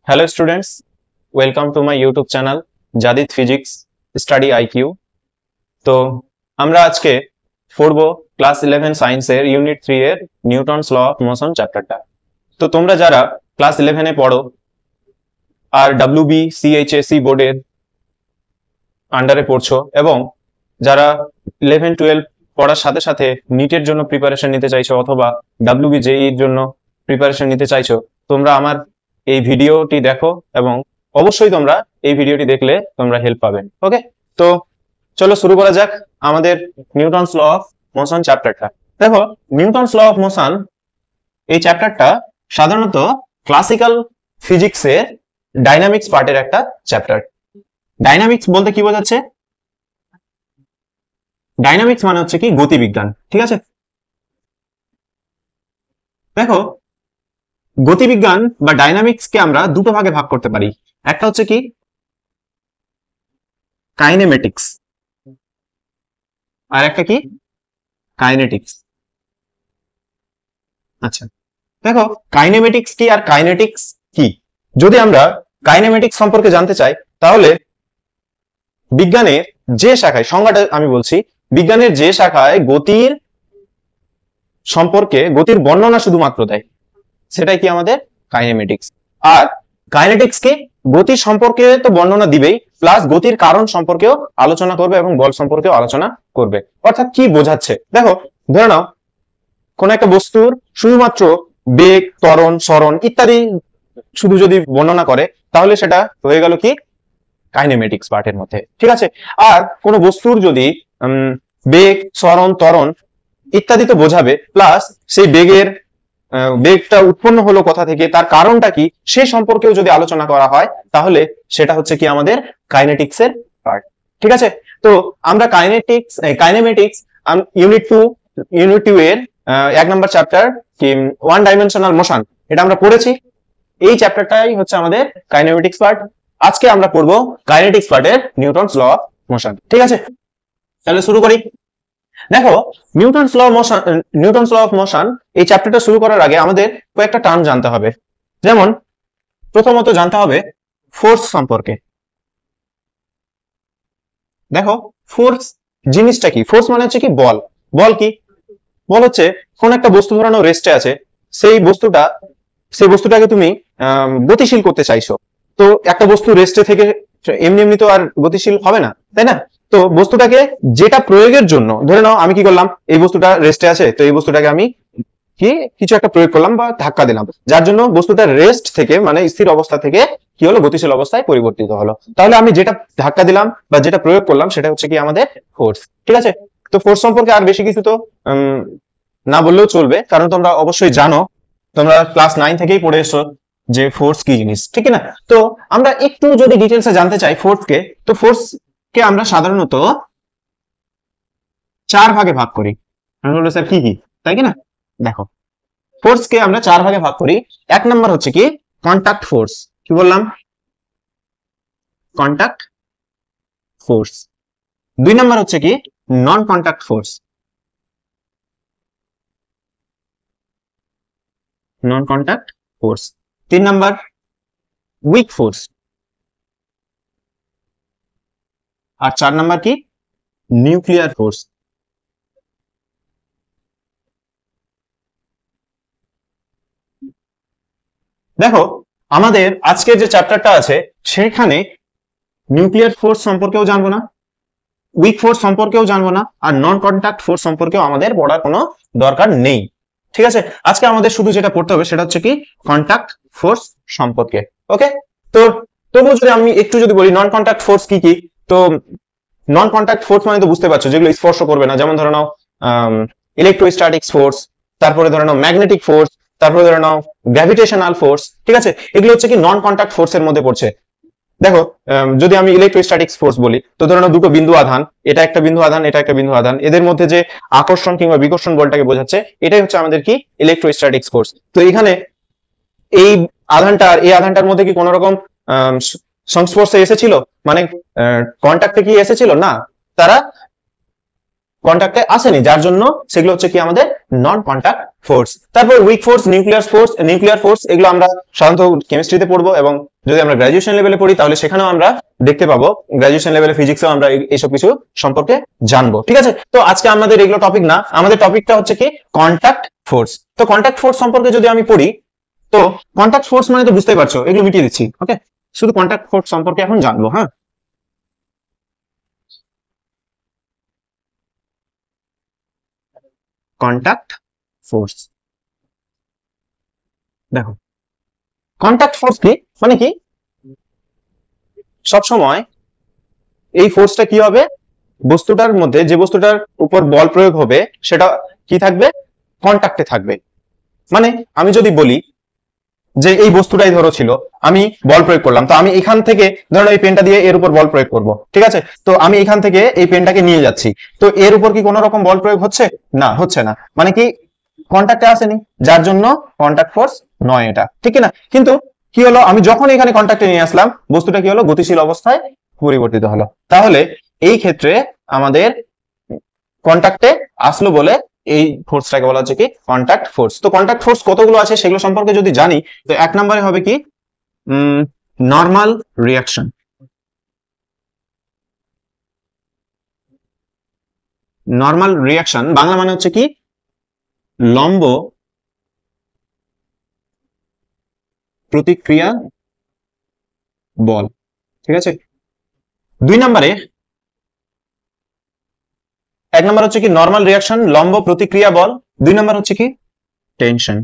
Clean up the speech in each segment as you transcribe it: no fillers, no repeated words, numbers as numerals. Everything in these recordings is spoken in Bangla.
Hello students, welcome to my YouTube channel Jadid Physics Study IQ। তো আমরা আজকে পড়বো ক্লাস 11 সায়েন্সের ইউনিট 3 এর নিউটনস ল অফ মোশন চ্যাপ্টারটা। তো তোমরা যারা ক্লাস 11 এ পড়ো আর WB CHSE বোর্ডের আন্ডারে পড়ছো এবং যারা 11 12 পড়ার সাথে সাথে নিটের জন্য প্রিপারেশন নিতে চাইছো অথবা WB JEE এর জন্য প্রিপারেশন নিতে চাইছো, তোমরা আমার এই ভিডিওটি দেখো এবং অবশ্যই তোমরা এই ভিডিওটি দেখলে তোমরা হেল্প পাবেন। ওকে, তো চলো শুরু করা যাক আমাদের নিউটনস ল অফ মোশন চ্যাপ্টারটা। দেখো, নিউটনস ল অফ মোশন এই চ্যাপ্টারটা সাধারণত ক্লাসিক্যাল ফিজিক্সের ডাইনামিক্স পার্টের একটা চ্যাপ্টার। ডাইনামিক্স বলতে কি বোঝাচ্ছে? ডাইনামিক্স মানে হচ্ছে কি গতিবিজ্ঞান, ঠিক আছে? দেখো, গতিবিজ্ঞান বা ডাইনামিক্স কে আমরা দুটো ভাগে ভাগ করতে পারি। একটা হচ্ছে কি কাইনেমেটিক্স আর একটা কি কাইনেটিক্স। আচ্ছা, দেখো কাইনেমেটিক্স কি আর কাইনেটিক্স কি। যদি আমরা কাইনেমেটিক্স সম্পর্কে জানতে চাই তাহলে বিজ্ঞানের যে শাখায়, সংজ্ঞাটা আমি বলছি, বিজ্ঞানের যে শাখায় গতির সম্পর্কে গতির বর্ণনা শুধুমাত্র দেয় সেটাই কি আমাদের কাইনেমেটিক্স। আর কাইনেটিক্স কি গতির সম্পর্কে তো বর্ণনা দিবেই, প্লাস গতির কারণ সম্পর্কেও আলোচনা করবে এবং বল সম্পর্কেও আলোচনা করবে। অর্থাৎ কি বোঝাচ্ছে, দেখো ধরে নাও কোন একটা বস্তুর শুধুমাত্র বেগ, ত্বরণ, সরণ ইত্যাদি শুধু যদি বর্ণনা করে তাহলে সেটা হয়ে গেল কি কাইনেমেটিক্স পার্টের মধ্যে, ঠিক আছে? আর কোন বস্তুর যদি বেগ, সরণ, ত্বরণ ইত্যাদি তো বোঝাবে, প্লাস সেই বেগটা উৎপন্ন হলো কোথা থেকে, তার কারণটা কি, সে সম্পর্কেও যদি আলোচনা করা হয় তাহলে সেটা হচ্ছে কি আমাদের কাইনেটিক্স এর পার্ট, ঠিক আছে? তো আমরা কাইনেমেটিক্স ইউনিট 2 এর 1 নম্বর চ্যাপ্টার কি ওয়ান ডাইমেনশনাল মোশন, এটা আমরা পড়েছি। এই চ্যাপ্টারটাই হচ্ছে আমাদের কাইনেমেটিক্স পার্ট। আজকে আমরা পড়বো কাইনেটিক্স পার্টের নিউটনস ল অফ মোশন, ঠিক আছে? তাহলে শুরু করি। দেখো, নিউটনস ল অফ মোশন এই চ্যাপ্টারটা শুরু করার আগে আমাদের কয়েকটা টার্ম জানতে হবে। যেমন প্রথমত জানতে হবে ফোর্স সম্পর্কে। দেখো, ফোর্স জিনিসটা কি? ফোর্স মানে হচ্ছে কি বল। বল কি? বল হচ্ছে কোন একটা বস্তু ধরানো রেস্টে আছে, সেই বস্তুটাকে তুমি গতিশীল করতে চাইছো। তো একটা বস্তু রেস্টে থেকে এমনি তো আর গতিশীল হবে না, তাই না? তো বস্তুটাকে যেটা প্রয়োগের জন্য, ধরে নাও আমি কি করলাম, এই বস্তুটা রেস্টে আছে, তো এই বস্তুটাকে আমি কিছু একটা প্রয়োগ করলাম বা ধাক্কা দিলাম, যার জন্য বস্তুটা রেস্ট থেকে মানে স্থির অবস্থা থেকে কি হলো, গতিশীল অবস্থায় পরিবর্তিত হলো। তাহলে আমি যেটা ধাক্কা দিলাম বা যেটা প্রয়োগ করলাম সেটা হচ্ছে কি আমাদের ফোর্স, ঠিক আছে? তো ফোর্স সম্পর্কে আর বেশি কিছু তো না বললেও চলবে, কারণ তোমরা অবশ্যই জানো, তোমরা ক্লাস 9 থেকেই পড়ে এসছো যে ফোর্স কি জিনিস, ঠিক না? তো আমরা একটু যদি ডিটেলসে জানতে চাই ফোর্সকে, তো ফোর্সকে আমরা সাধারণত 4 ভাগে ভাগ করি। আমি বলবো স্যার কি কি, তাই কি না? দেখো, ফোর্সকে আমরা 4 ভাগে ভাগ করি। 1 নাম্বার হচ্ছে কি কন্টাক্ট ফোর্স। কি বললাম? Contact force. 2 নাম্বার হচ্ছে কি non contact force. Non contact force. 3 number weak force. আর 4 নাম্বার কি নিউক্লিয়ার ফোর্স। দেখো, আমাদের আজকের যে চ্যাপ্টারটা আছে সেখানে নিউক্লিয়ার ফোর্স সম্পর্কেও জানবো না, উইক ফোর্স সম্পর্কেও জানবো না, আর নন কন্টাক্ট ফোর্স সম্পর্কেও আমাদের পড়ার কোনো দরকার নেই, ঠিক আছে? আজকে আমাদের শুধু যেটা পড়তে হবে সেটা হচ্ছে কি কন্টাক্ট ফোর্স সম্পর্কে। ওকে, তো তবুও যদি আমি একটু যদি বলি নন কন্টাক্ট ফোর্স কি কি, তো নন কন্টাক্ট ফোর্স মানে তো বুঝতে পারছো যেগুলো স্পর্শ করবে না, যেমন ধরে নাও ইলেকট্রোস্ট্যাটিক্স ফোর্স, তারপরে ধরে নাও ম্যাগনেটিক ফোর্স, তারপরে ধরে নাও গ্র্যাভিটেশনাল ফোর্স, ঠিক আছে? এগুলো হচ্ছে কি নন কন্টাক্ট ফোর্সের মধ্যে পড়ছে। দেখো, যদি আমি ইলেকট্রোস্ট্যাটিক্স ফোর্স বলি, তো ধরে নাও দুটো বিন্দু আধান, এটা একটা বিন্দু আধান, এটা একটা বিন্দু আধান, এদের মধ্যে যে আকর্ষণ কিংবা বিকর্ষণ বলটাকে বোঝাচ্ছে, এটাই হচ্ছে আমাদের কি ইলেকট্রোস্ট্যাটিক্স ফোর্স। তো এখানে এই আধানটা আর এই আধানটার মধ্যে কি কোনো রকম সংস্পর্শে এসেছিল, মানে কন্টাক্টে কি এসেছিল? না, তারা কন্টাক্টে আসেনি, যার জন্য সেগুলো হচ্ছে কি আমাদের নন কন্টাক্ট ফোর্স। তারপর উইক ফোর্স, নিউক্লিয়ার ফোর্স এগুলো আমরা সাধারণত কেমিস্ট্রিতে পড়বো, এবং যদি আমরা গ্রাজুয়েশন লেভেলে পড়ি তাহলে সেখানেও আমরা দেখতে পাবো, গ্রাজুয়েশন লেভেলে ফিজিক্সেও আমরা এইসব কিছু সম্পর্কে জানবো। ঠিক আছে, তো আজকে আমাদের এগুলো টপিক না, আমাদের টপিকটা হচ্ছে কি কন্টাক্ট ফোর্স। তো কন্টাক্ট ফোর্স সম্পর্কে যদি আমি পড়ি, তো কন্টাক্ট ফোর্স মানে তো বুঝতেই পারছো, এগুলো মিটিয়ে দিচ্ছি। ওকে, শুধু কন্টাক্ট ফোর্স সম্পর্কে এখন জানবো। হ্যাঁ, কন্টাক্ট ফোর্স, দেখো কন্টাক্ট ফোর্স কি মানে কি, সব সময় এই ফোর্সটা কি হবে, বস্তুটার মধ্যে যে বস্তুটার উপর বল প্রয়োগ হবে সেটা কি থাকবে, কন্টাক্টে থাকবে। মানে আমি যদি বলি যে এই বস্তুটাই ধরো ছিল, আমি বল প্রয়োগ করলাম, তো আমি এখান থেকে ধরো এই পেনটা দিয়ে এর উপর বল প্রয়োগ করব, ঠিক আছে, তো আমি এখান থেকে এই পেনটাকে নিয়ে যাচ্ছি, তো এর উপর কি কোনো রকম বল প্রয়োগ হচ্ছে না, হচ্ছে না, মানে কি কন্টাক্টে আসেনি, যার জন্য কন্টাক্ট ফোর্স নয় এটা, ঠিক না। কিন্তু কি হলো, আমি যখন এখানে কন্টাক্টে নিয়ে আসলাম, বস্তুটা কি হলো, গতিশীল অবস্থায় পরিবর্তিত হলো। তাহলে এই ক্ষেত্রে আমাদের কন্টাক্টে আসলো বলে এই ফোর্সটাকে বলা হচ্ছে কি কন্টাক্ট ফোর্স। তো কন্টাক্ট ফোর্স কতগুলো আছে সেগুলো সম্পর্কে যদি জানি, তো এক নম্বরে হবে কি normal reaction. Normal reaction Bangla মানে হচ্ছে কি লম্ব প্রতিক্রিয়া বল, ঠিক আছে। দুই নম্বরে, এক নম্বর হচ্ছে কি নর্মাল রিয়াকশন লম্ব প্রতিক্রিয়া বল, দুই নম্বর হচ্ছে কি টেনশন,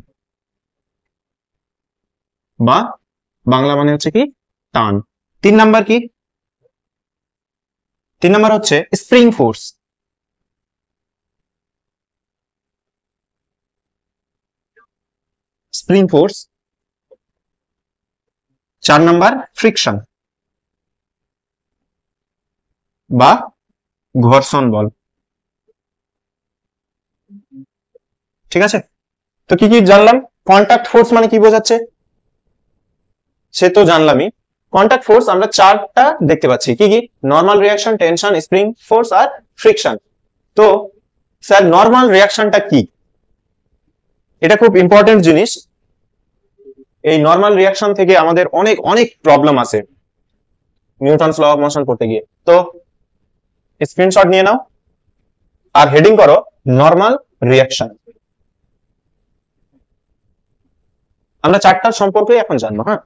বা বাংলা মানে হচ্ছে কি টান। তিন নাম্বার কি, তিন নাম্বার হচ্ছে স্প্রিং ফোর্স, স্প্রিং ফোর্স। চার নাম্বার ফ্রিকশন বা ঘর্ষণ বল, ঠিক আছে। তো কি কি জানলাম, কন্টাক্ট ফোর্স মানে কি বোঝাচ্ছে সে তো জানলামই। কন্টাক্ট ফোর্স আমরা চারটা দেখতে পাচ্ছি, কি কি, normal reaction, tension, spring force আর ফ্রিকশন। তো স্যার নর্মাল রিয়াকশনটা কি, এটা খুব ইম্পর্টেন্ট জিনিস। এই নর্মাল রিয়াকশন থেকে আমাদের অনেক অনেক প্রবলেম আছে নিউটনস ল অফ মোশন করতে গিয়ে। তো স্ক্রিনশট নিয়ে নাও আর হেডিং করো নর্মাল রিয়াকশন। আমরা চারটার সম্পর্কে এখন জানবো। হ্যাঁ,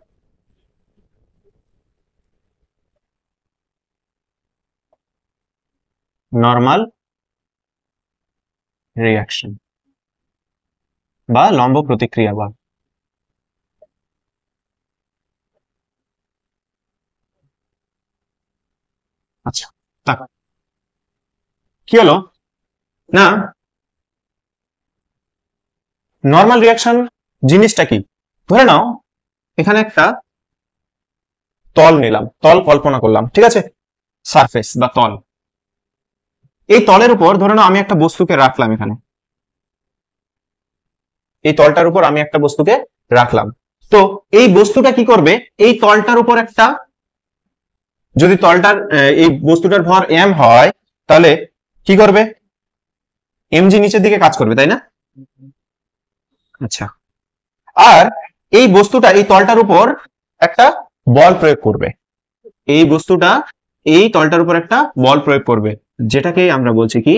নর্মাল রিয়াকশন বা লম্ব প্রতিক্রিয়া বল। আচ্ছা, কি হলো না, নর্মাল রিয়াকশন জিনিসটা কি, ধরে নাও এখানে একটা তল নিলাম, তল কল্পনা করলাম, ঠিক আছে, সারফেস বা তল। এই তলের উপর ধরে নাও আমি একটা বস্তুকে রাখলাম, এখানে এই তলটার উপর আমি একটা বস্তুকে রাখলাম। তো এই বস্তুটা কি করবে, এই তলটার উপর একটা, যদি তলটার এই বস্তুটার ভর এম হয়, তাহলে কি করবে, এমজি নিচের দিকে কাজ করবে, তাই না। আচ্ছা, আর এই বস্তুটা এই তলটার উপর একটা বল প্রয়োগ করবে, এই বস্তুটা এই তলটার উপর একটা বল প্রয়োগ করবে, যেটাকে আমরা বলছি কি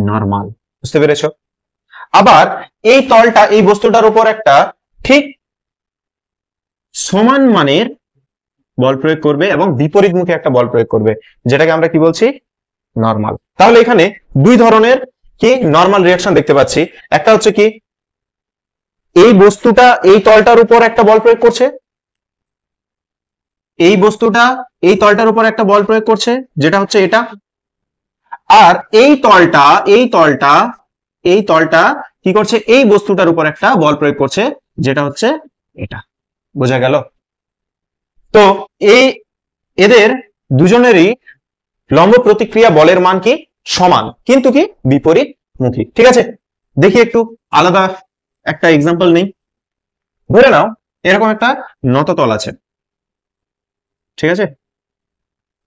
নরমাল, বুঝতে পেরেছো। আবার এই তলটা এই বস্তুটার উপর একটা ঠিক সমান মানের বল প্রয়োগ করবে এবং বিপরীত মুখে একটা বল প্রয়োগ করবে, যেটাকে আমরা কি বলছি নরমাল। তাহলে এখানে দুই ধরনের কি নরমাল রিয়াকশন দেখতে পাচ্ছি। একটা হচ্ছে কি এই বস্তুটা এই তলটার উপর একটা বল প্রয়োগ করছে, এই বস্তুটা এই তলটার উপর একটা বল প্রয়োগ করছে, যেটা হচ্ছে এটা। আর এই তলটা এই তলটা এই তলটা কি করছে, এই বস্তুটার উপর একটা বল প্রয়োগ করছে, যেটা হচ্ছে এটা। বোঝা গেল। তো এই এদের দুজনেরই লম্ব প্রতিক্রিয়া বলের মান কি সমান, কিন্তু কি বিপরীত মুখী, ঠিক আছে। দেখি একটু আলাদা একটা এক্সাম্পল নেই। ধরে নাও এরকম একটা নততল আছে, ঠিক আছে,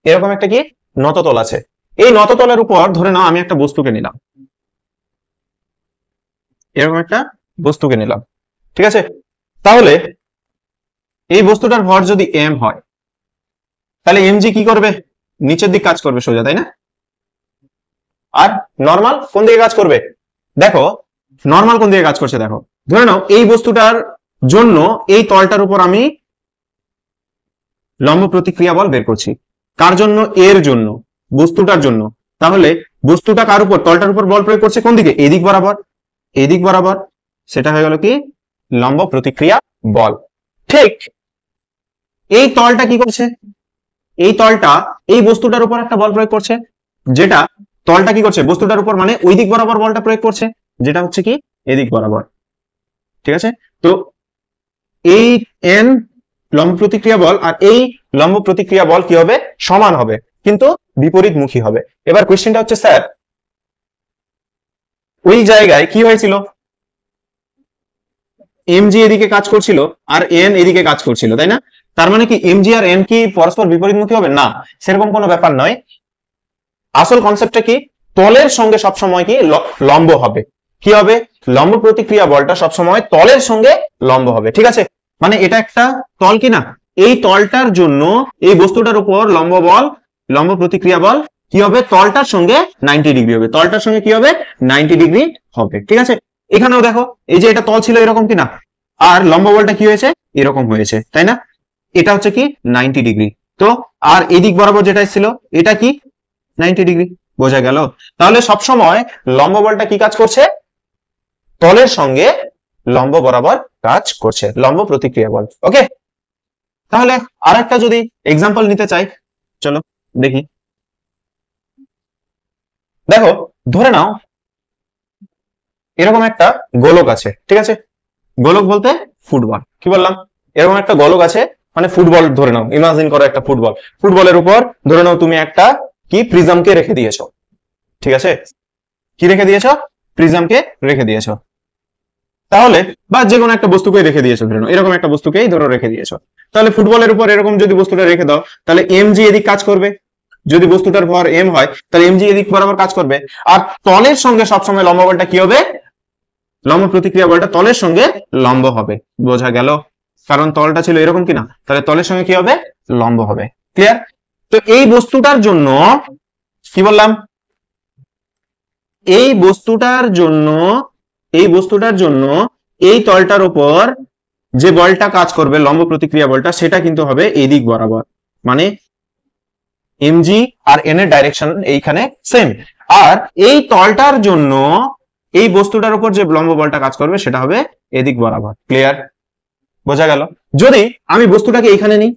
এরকম একটা কি নততল আছে। এই নততলের উপর ধরে নাও আমি একটা বস্তুকে নিলাম, এরকম একটা বস্তুকে নিলাম, ঠিক আছে। তাহলে এই বস্তুটার ভর যদি m হয়, তাহলে mg কি করবে? নিচের দিক কাজ করবে সোজা, তাই না? আর নর্মাল কোন দিকে কাজ করবে? দেখো নর্মাল কোন দিকে কাজ করছে, দেখো ধরে নাও এই বস্তুটার জন্য এই তলটার উপর আমি লম্ব প্রতিক্রিয়া বল বের করছি। কার জন্য? এর জন্য, বস্তুটার জন্য। তাহলে বস্তুটা কার উপর? তলটার উপর বল প্রয়োগ করছে কোন দিকে? এদিক বরাবর, এদিক বরাবর। সেটা হয়ে গেল কি? লম্ব প্রতিক্রিয়া বল। ঠিক এই তলটা কি করছে? এই তলটা এই বস্তুটার উপর একটা বল প্রয়োগ করছে, যেটা তলটা কি করছে? বস্তুটার উপর মানে ওই দিক বরাবর বলটা প্রয়োগ করছে, যেটা হচ্ছে কি এদিক বরাবর, ঠিক আছে। তো এই এন লম্ব প্রতিক্রিয়া বল আর এই লম্ব প্রতিক্রিয়া বল কি হবে? সমান হবে, কিন্তু বিপরীতমুখী হবে। এবার কোশ্চেনটা হচ্ছে, স্যার ওই জায়গায় কি হয়েছিল? এমজি এদিকে কাজ করছিল আর এন এদিকে কাজ করছিল, তাই না? তার মানে কি এমজি আর এন কি পরস্পর বিপরীতমুখী হবে? না, সেরকম কোনো ব্যাপার নয়। আসল কনসেপ্টটা কি? তলের সঙ্গে সবসময় কি লম্ব হবে। কি হবে? লম্ব প্রতিক্রিয়া বলটা সবসময় তলের সঙ্গে লম্ব হবে, ঠিক আছে। মানে এটা একটা তল কি না, এই তলটার জন্য এই বস্তুটার উপর লম্ব বল, লম্ব প্রতিক্রিয়া বল কি হবে? তলটার সঙ্গে 90 ডিগ্রি হবে, তলটার সঙ্গে কি হবে? 90 ডিগ্রি হবে, ঠিক আছে। এখানেও দেখো এই যে এটা তল ছিল এরকম কি না, আর লম্ব বলটা কি হয়েছে? এরকম হয়েছে, তাই না? এটা হচ্ছে কি 90 ডিগ্রি। তো আর এদিক বরাবর যেটা ছিল এটা কি 90 ডিগ্রি, বোঝা গেল? তাহলে সবসময় লম্ব বলটা কি কাজ করছে? তলের সঙ্গে লম্ব বরাবর কাজ করছে, লম্ব প্রতিক্রিয়া বল। ওকে, তাহলে আরেকটা যদি এক্সাম্পল নিতে চাই, চলো দেখি। দেখো ধরে নাও এরকম একটা গোলক আছে, ঠিক আছে। গোলক বলতে ফুটবল, কি বললাম? এরকম একটা গোলক আছে, মানে ফুটবল ধরে নাও, ইমাজিন করো একটা ফুটবল। ফুটবলের উপর ধরে নাও তুমি একটা কি প্রিজমকে রেখে দিয়েছো, ঠিক আছে। কি রেখে দিয়েছো? প্রিজমকে রেখে দিয়েছো। তাহলে বা যে কোনো একটা বস্তুকে রেখে দিয়েছো, ধরে নাও এরকম একটা বস্তুকেই ধরো রেখে দিয়েছো। তাহলে ফুটবলের উপর এরকম যদি বস্তুটা রেখে দাও, তাহলে এমজি এদিক কাজ করবে। যদি বস্তুটার ভর এম হয়, তাহলে এমজি এদিক বরাবর কাজ করবে। আর তলের সঙ্গে সবসময় লম্ব বলটা কি হবে? লম্ব প্রতিক্রিয়া বলটা তলের সঙ্গে লম্ব হবে, বোঝা গেল? কারণ তলটা ছিল এরকম কিনা, তাহলে তলের সঙ্গে কি হবে? লম্ব হবে। ক্লিয়ার? তো এই বস্তুটার জন্য কি বললাম? এই বস্তুটার জন্য, এই বস্তুটার জন্য এই তলটার উপর যে বলটা কাজ করবে, লম্ব প্রতিক্রিয়া বলটা, সেটা কিন্তু হবে এই দিক বরাবর। মানে এমজি আর এন এর ডাইরেকশন এইখানে সেম। আর এই তলটার জন্য এই বস্তুটার উপর যে লম্ব বলটা কাজ করবে সেটা হবে এদিক বরাবর। ক্লিয়ার? বোঝা গেল? যদি আমি বস্তুটাকে এইখানে নিই,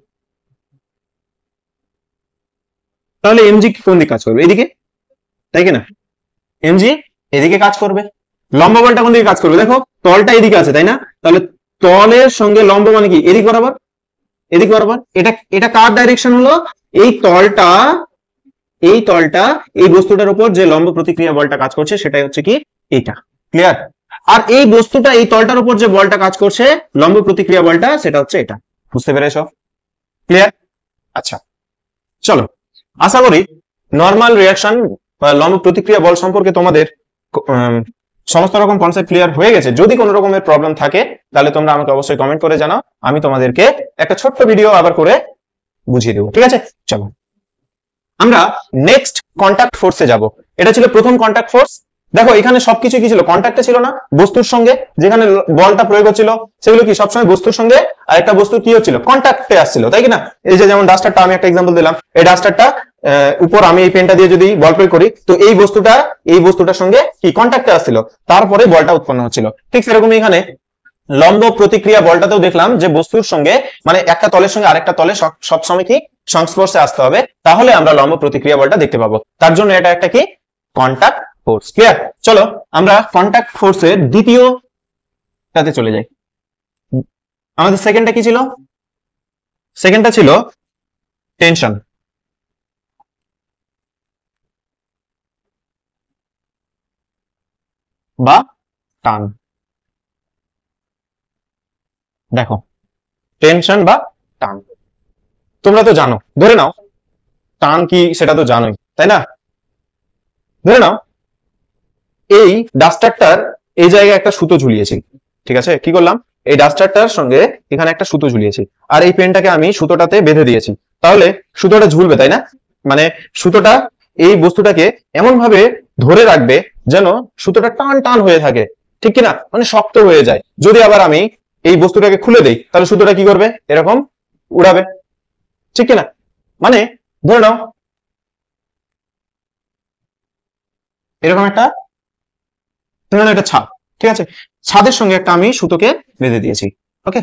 তাহলে এমজি কোন দিকে কাজ করবে? এদিকে, তাই কিনা? এমজি এদিকে কাজ করবে। লম্ব বলটা কোন দিকে কাজ করবে? দেখো তলটা এদিকে আছে, তাই না? তাহলে তলের সঙ্গে লম্ব মানে কি? এদিক বরাবর, এদিক বরাবর। এটা এটা কার ডাইরেকশন হলো? এই তলটা, এই তলটা এই বস্তুটার উপর যে লম্ব প্রতিক্রিয়া বলটা কাজ করছে সেটাই হচ্ছে কি এটা। ক্লিয়ার? আর এই বস্তুটা এই তলটার উপর যে বলটা কাজ করছে, লম্ব প্রতিক্রিয়া বলটা, সেটা হচ্ছে এটা। বুঝতে পেরেছো? ক্লিয়ার? আচ্ছা চলো, আশা করি নর্মাল রিয়াকশন বা লম্ব প্রতিক্রিয়া বল সম্পর্কে তোমাদের সমস্ত রকম কনসেপ্ট ক্লিয়ার হয়ে গেছে। যদি কোনো রকমের প্রবলেম থাকে তাহলে তোমরা আমাকে অবশ্যই কমেন্ট করে জানাও, আমি তোমাদেরকে একটা ছোট্ট ভিডিও আবার করে বুঝিয়ে দেবো, ঠিক আছে। চলো আমরা নেক্সট কন্টাক্ট ফোর্সে যাব। এটা ছিল প্রথম কন্টাক্ট ফোর্স। দেখো এখানে সবকিছু কি ছিল? কন্টাক্টে ছিল না, বস্তুর সঙ্গে যেখানে বলটা প্রয়োগ হচ্ছিল সেগুলো কি সবসময় বস্তুর সঙ্গে, আর একটা বস্তু কি হচ্ছিল? কন্টাক্টে আসছিল, তাই কি না? এই যে যেমন ডাস্টারটা, আমি একটা এক্সাম্পল দিলাম, এই ডাস্টারটা উপর আমি এই পেনটা দিয়ে যদি বল প্রয়োগ করি, তো এই বস্তুটা এই বস্তুটার সঙ্গে কি কন্টাক্টে আসছিল, তারপরে বলটা উৎপন্ন হচ্ছিল। ঠিক সেরকম এখানে লম্ব প্রতিক্রিয়া বলটাতেও দেখলাম যে বস্তুর সঙ্গে, মানে একটা তলের সঙ্গে আরেকটা তলে সবসময় কি সংস্পর্শে আসতে হবে, তাহলে আমরা লম্ব প্রতিক্রিয়া বলটা দেখতে পাবো। তার জন্য এটা একটা কি কন্টাক্ট ফোর্স। ক্লিয়ার? চলো আমরা কন্টাক্ট ফোর্সের দ্বিতীয়টাতে চলে যাই। আমাদের সেকেন্ডটা কি ছিল? সেকেন্ডটা ছিল টেনশন বা টান। দেখো টেনশন বা টান তোমরা তো জানো, ধরে নাও টান কি সেটা তো জানোই, তাই না? ধরে নাও এই ডাস্টারটার এই জায়গায় একটা সুতো ঝুলিয়েছি, ঠিক আছে, কি করলাম, এই ডাস্টারটার সঙ্গে এখানে একটা সুতো ঝুলিয়েছি, আর এই পেনটাকে আমি সুতোটাতে বেঁধে দিয়েছি, তাহলে সুতোটা ঝুলবে, তাই না? মানে সুতোটা এই বস্তুটাকে এমন ভাবে ধরে রাখবে যেন সুতোটা টান টান হয়ে থাকে, ঠিক কিনা, মানে শক্ত হয়ে যায়। যদি আবার আমি এই বস্তুটাকে খুলে দেই তাহলে সুতোটা কি করবে, এরকম উড়াবে, ঠিক কিনা। মানে ধরে নাও এরকম একটা, ধরে নাও একটা ছাদ, ঠিক আছে, ছাদের সঙ্গে একটা আমি সুতোকে বেঁধে দিয়েছি, ওকে,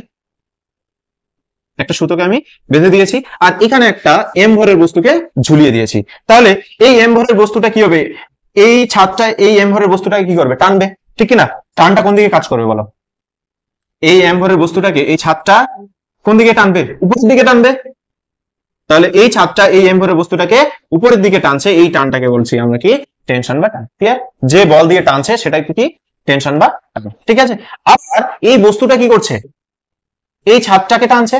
একটা সুতোকে আমি বেঁধে দিয়েছি, আর এখানে একটা এম ভরের বস্তুকে ঝুলিয়ে দিয়েছি। তাহলে এই এম ভরের বস্তুটা কি হবে, এই ছাদটা এই এম ভরের বস্তুটাকে কি করবে, টানবে, ঠিক কিনা। টানটা কোন দিকে কাজ করবে বলো, এই এম ভরের বস্তুটাকে এই ছাদটা কোন দিকে টানবে, উপরের দিকে টানবে। তাহলে এই ছাদটা এই এম ভরের বস্তুটাকে উপরের দিকে টানছে, এই টানটাকে বলছি আমরা কি, টেনশন বা টান। ক্লিয়ার, যে বল দিয়ে টানছে সেটা কি, টেনশন বা টান, ঠিক আছে। আবার এই বস্তুটা কি করছে, এই ছাদটাকে টানছে,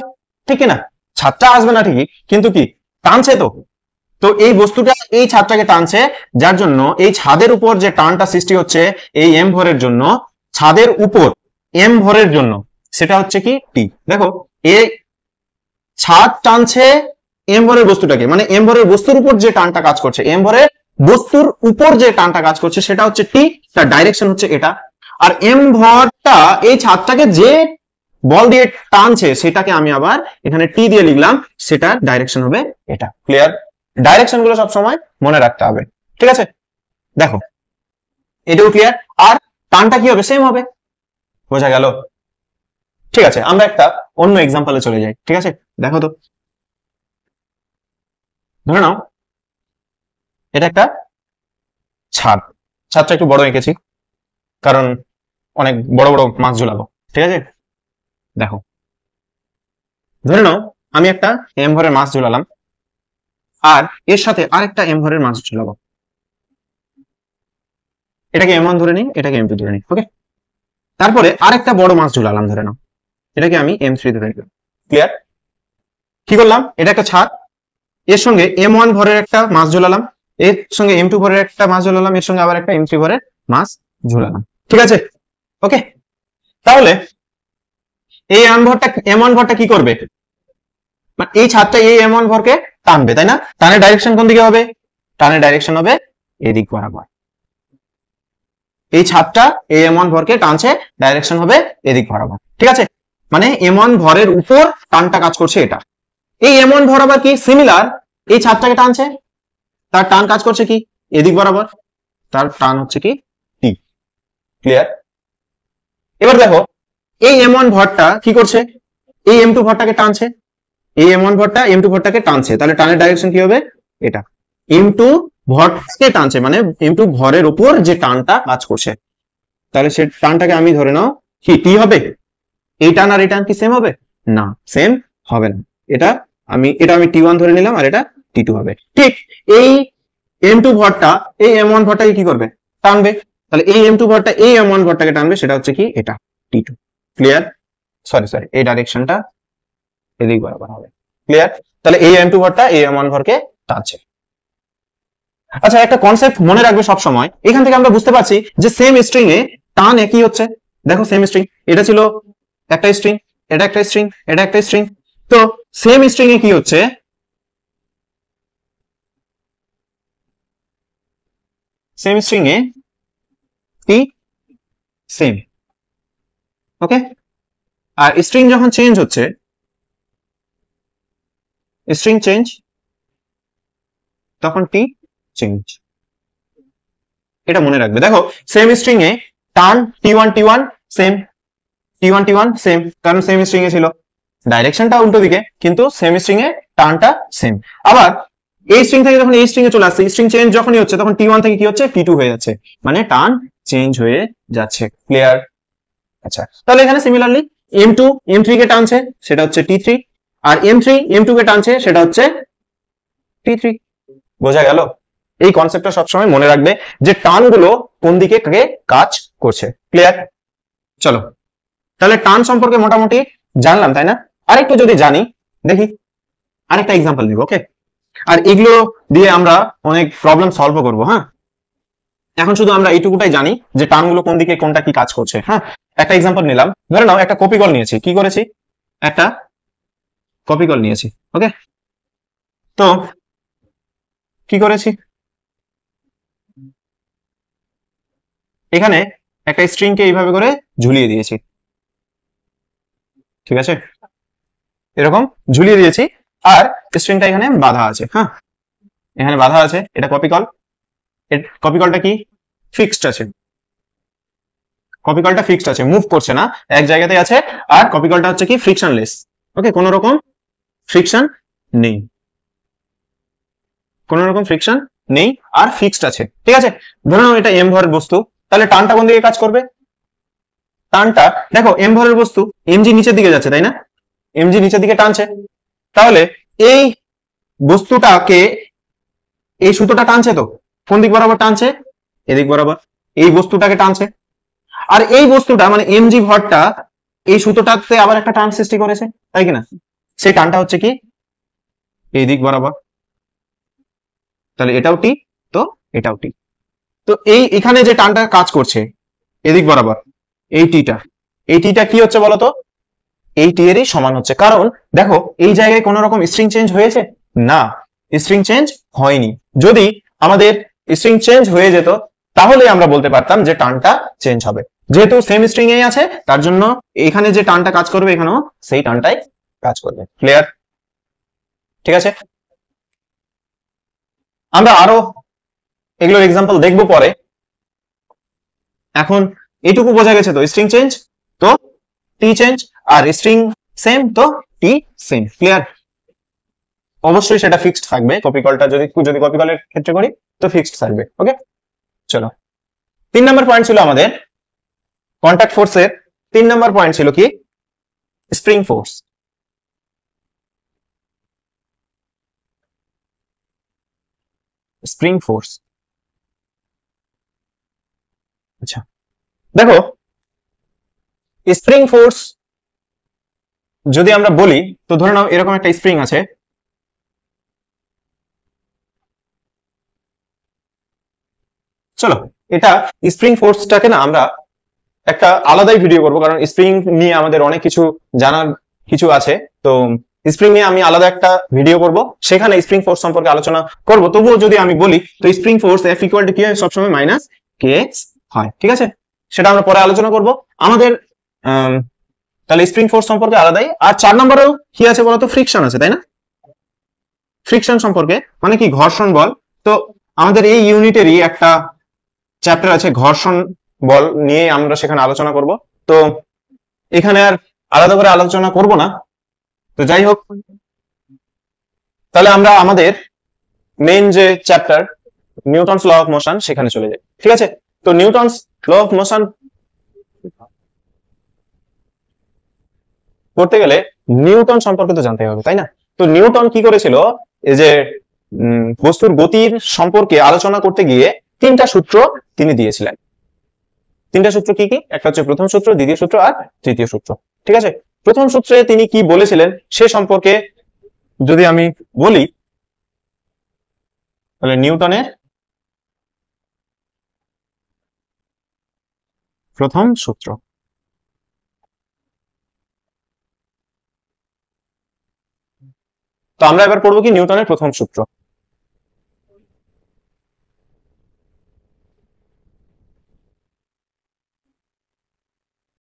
ঠিক না, ছাদটা আসবে না ঠিকই, কিন্তু কি টানছে তো। তো এই বস্তুটা এই ছাদটাকে টানছে, যার জন্য এই ছাদের উপর যে টানটা সৃষ্টি হচ্ছে এই এম ভরের জন্য, ছাদের উপর এম ভরের জন্য, সেটা হচ্ছে কি টি। দেখো এই ছাদ টানছে এম ভরের বস্তুটাকে, মানে এম ভরের বস্তুর উপর যে টানটা কাজ করছে, এম ভরের বস্তুর উপর যে টানটা কাজ করছে সেটা হচ্ছে টি, তার ডাইরেকশন হচ্ছে এটা। আর এম ভরটা এই ছাদটাকে যে বল দিয়ে টানছে সেটাকে আমি আবার এখানে টি দিয়ে লিখলাম, সেটার ডাইরেকশন হবে এটা। ক্লিয়ার, ডাইরেকশন গুলো সবসময় মনে রাখতে হবে, ঠিক আছে। দেখো এটাও ক্লিয়ার, আর টানটা কি হবে, সেম হবে, বোঝা গেল। ঠিক আছে, আমরা একটা অন্য এক্সাম্পলে চলে যাই, ঠিক আছে। দেখো তো, ধরে নাও এটা একটা ছাদ, ছাদটা একটু বড় এঁকেছি কারণ অনেক বড় বড় মাছ ঝুলাবো, ঠিক আছে। দেখো ধরে নাও আমি একটা এম ভরের মাছ ঝুলালাম, আর এর সাথে আরেকটা এম ভরের মাছ ঝুলাবো, এটাকে এম ওয়ান ধরে নিই, এটাকে এম টু ধরে নিই, ওকে। তারপরে আরেকটা বড় মাছ ঝুলালাম, ধরে নাও এটাকে আমি এম থ্রি ধরে নিলাম। ক্লিয়ার, কি করলাম, এটা একটা ছাদ, এর সঙ্গে এম ওয়ান ভরের একটা মাছ ঝুলালাম, এর সঙ্গে এম টু ভরের একটা মাছ ঝুলালাম, এর সঙ্গে আবার একটা এম থ্রি ভরের মাছ ঝুলালাম, ঠিক আছে, ওকে। তাহলে এই এম ওয়ান ভরটা কি করবে, মানে এই ছাদটা এই এম ওয়ান ভরকে টানবে, তাই না। টানের ডাইরেকশন কোন দিকে হবে, টানের ডাইরেকশন হবে এদিক বরাবর। এই ছাদটা এই এম ওয়ান ভরকে টানছে, ডাইরেকশন হবে এদিক বরাবর, ঠিক আছে। মানে এম ওয়ান ভরের উপর টানটা কাজ করছে এটা। এই এম ওয়ান ভর আবার কি সিমিলার, এই ছাদটাকে টানছে, তার টান কাজ করছে কি এদিক বরাবর, তার টান হচ্ছে কি টি। ক্লিয়ার, এবার দেখো এই এম ওয়ান ভরটা কি করছে, এই এম টু ভরটাকে টানছে, এই এম ওয়ান ভরটা এম টু ভরটাকে টানছে, তাহলে টানের ডাইরেকশন কি হবে, এটা এম টু ভরটাকে টানছে, মানে এম টু ভরের উপর যে টানটা কাজ করছে, তাহলে সে টানটাকে আমি ধরে নাও কি টি হবে। এই টান আর এই টান কি সেম হবে, না সেম হবে না, এটা আমি টি ওয়ান ধরে নিলাম, আর এটা টি টু হবে। ঠিক এই এম টু ভরটা এই এম ওয়ান ভরটাকে কি করবে, টানবে, তাহলে এই এম টু ভরটা এই এম ওয়ান ভরটাকে টানবে, সেটা হচ্ছে কি এটা টি টু। ক্লিয়ার, সরি এই ডাইরেকশনটা এদিক বরাবর হবে। ক্লিয়ার, তাহলে এই এম টু ভরটা এই এম ওয়ান ভরকে টানছে। আচ্ছা একটা কনসেপ্ট মনে রাখবে সব সময়, এখান থেকে আমরা বুঝতে পারছি যে সেম স্ট্রিং এ টান একই হচ্ছে। দেখো সেম স্ট্রিং, এটা ছিল একটা স্ট্রিং, এটা একটা স্ট্রিং, এটা একটা স্ট্রিং, তো সেম স্ট্রিং এ কি হচ্ছে, সেম স্ট্রিং এ টি সেম, ওকে। আর স্ট্রিং যখন চেঞ্জ হচ্ছে, স্ট্রিং চেঞ্জ, তখন টি চেঞ্জ, এটা মনে রাখবে। দেখো সেম স্ট্রিং এ টান T one same, T one same, কারণ সেম স্ট্রিং এ ছিল, ডাইরেকশনটা উল্টো দিকে কিন্তু সেম স্ট্রিং এ টানটা সেম। আবার এই স্ট্রিং থেকে যখন এই স্ট্রিং এ চলে আসছে, স্ট্রিং চেঞ্জ যখনই হচ্ছে তখন টি ওয়ান থেকে কি হচ্ছে, টি টু হয়ে যাচ্ছে, মানে টান চেঞ্জ হয়ে যাচ্ছে। ক্লিয়ার, আচ্ছা তাহলে এখানে similarly M two M three কে টানছে, সেটা হচ্ছে টি থ্রি, আর এম থ্রি এম টু কে টানছে, সেটা হচ্ছে টি থ্রি। বোঝা গেল, এই কনসেপ্টটা সবসময় মনে রাখবে যে টানগুলো কোন দিকে কাজ করছে। ক্লিয়ার, চলো তাহলে টান সম্পর্কে মোটামুটি জানলাম, তাই না। আরেকটু যদি জানি, দেখি আরেকটা এক্সাম্পল নিব, ওকে। আর এগুলো দিয়ে আমরা অনেক প্রবলেম সলভ করবো, হ্যাঁ। এখন শুধু আমরা এইটুকুটাই জানি যে টার্মগুলো কোন দিকে কোনটা কি কাজ করছে। হ্যাঁ, একটা এক্সাম্পল নিলাম, ধরে নাও একটা কপি কল নিয়েছি, কি করেছি, একটা কপি কল নিয়েছি। ওকে, তো কি করেছি, এখানে একটা স্ট্রিং কে এইভাবে করে ঝুলিয়ে দিয়েছি, ঠিক আছে, এরকম ঝুলিয়ে দিয়েছি, আর স্ট্রিংটা এখানে বাঁধা আছে। হ্যাঁ, এখানে বাঁধা আছে, এটা কপি কল, কপি কলটা কি ফিক্সড আছে, কপি কলটা ফিক্সড আছে, মুভ করছে না, এক জায়গাতে আছে। আর কপি কলটা হচ্ছে কি ফ্রিকশনলেস, ওকে, কোনো রকম ফ্রিকশন নেই, কোনো রকম ফ্রিকশন নেই, আর ফিক্সড আছে, ঠিক আছে। ধরে নাও এটা এম ভরের বস্তু, তাহলে টানটা কোন দিকে কাজ করবে, টানটা দেখো এম ভরের বস্তু, এমজি নিচের দিকে যাচ্ছে তাই না, এমজি নিচের দিকে টানছে, তাহলে এই বস্তুটাকে এই সুতোটা টানছে, তো কোন দিক বরাবর টানছে, এদিক বরাবর, এই বস্তুটাকে টানছে, আর এই বস্তুটা মানে এমজি ভরটা এই সুতোটাতে আবার একটা টান সৃষ্টি করেছে, তাই কিনা, সেই টানটা হচ্ছে কি এই দিক বরাবর, তাহলে এটাও টি, তো এটাও টি, তো এই এখানে যে টানটা কাজ করছে এদিক বরাবর, এই টিটা, এই টিটা কি হচ্ছে বলতো, এই টি এরই সমান হচ্ছে, কারণ দেখো এই জায়গায় কোন রকম স্ট্রিং চেঞ্জ হয়েছে না, স্ট্রিং চেঞ্জ হয়নি। যদি আমাদের স্ট্রিং চেঞ্জ হয়ে যেত তাহলে আমরা বলতে পারতাম যে টানটা চেঞ্জ হবে, যেহেতু সেম স্ট্রিং এই আছে তার জন্য এখানে যে টানটা কাজ করবে এখানেও সেই টানটাই কাজ করবে। ক্লিয়ার, ঠিক আছে, আমরা আরো এগুলোর এক্সাম্পল দেখবো পরে। এখন এটুকু বোঝা গেছে তো স্ট্রিং চেঞ্জ, তো টি চেঞ্জ, আর স্ট্রিং সেম, তো টি সেম। ক্লিয়ার, অবশ্যই সেটা ফিক্সড থাকবে, কপি কলটা যদি যদি কপি কলের ক্ষেত্রে করি তো ফিক্সড থাকবে। ওকে, চলো 3 নম্বর পয়েন্ট ছিল আমাদের কন্টাক্ট ফোর্সের, 3 নম্বর পয়েন্ট ছিল কি স্প্রিং ফোর্স। স্প্রিং ফোর্স, আচ্ছা দেখো স্প্রিং ফোর্স যদি আমরা বলি, তো ধরে নাও এরকম একটা স্প্রিং আছে, চলো এটা স্প্রিং ফোর্সটাকে না আমরা একটা আলাদাই ভিডিও করবো, কারণ স্প্রিং নিয়ে আমাদের অনেক কিছু জানার কিছু আছে, তো স্প্রিং নিয়ে আমি আলাদা একটা ভিডিও করব, সেখানে স্প্রিং ফোর্স সম্পর্কে আলোচনা করব। তবুও যদি আমি বলি তো spring force F equal to কি হয়, সবসময় মাইনাস কে এক্স হয়, ঠিক আছে, সেটা আমরা পরে আলোচনা করব। আমাদের তাহলে স্প্রিং ফোর্স সম্পর্কে আলাদাই। আর 4 নম্বরেও কি আছে বলতো, ফ্রিকশন আছে, তাই না, ফ্রিকশন সম্পর্কে মানে কি ঘর্ষণ বল। তো আমাদের এই ইউনিটেরই একটা চ্যাপ্টার আছে ঘর্ষণ বল নিয়ে, আমরা সেখানে আলোচনা করব, তো এখানে আর আলাদা করে আলোচনা করব না। তো যাই হোক, তাহলে আমরা আমাদের মেইন যে chapter Newton's law of motion সেখানে চলে যাই, ঠিক আছে। তো নিউটনস ল অফ মোশন করতে গেলে নিউটন সম্পর্কে তো জানতে হবে, তাই না। তো নিউটন কি করেছিল, এই যে বস্তুর গতির সম্পর্কে আলোচনা করতে গিয়ে 3টা সূত্র তিনি দিয়েছিলেন। 3টা সূত্র কি কি, একটা হচ্ছে প্রথম সূত্র, দ্বিতীয় সূত্র আর তৃতীয় সূত্র, ঠিক আছে। প্রথম সূত্রে তিনি কি বলেছিলেন সে সম্পর্কে যদি আমি বলি, তাহলে নিউটনের প্রথম সূত্র, তো আমরা এবার পড়বো কি নিউটনের প্রথম সূত্র।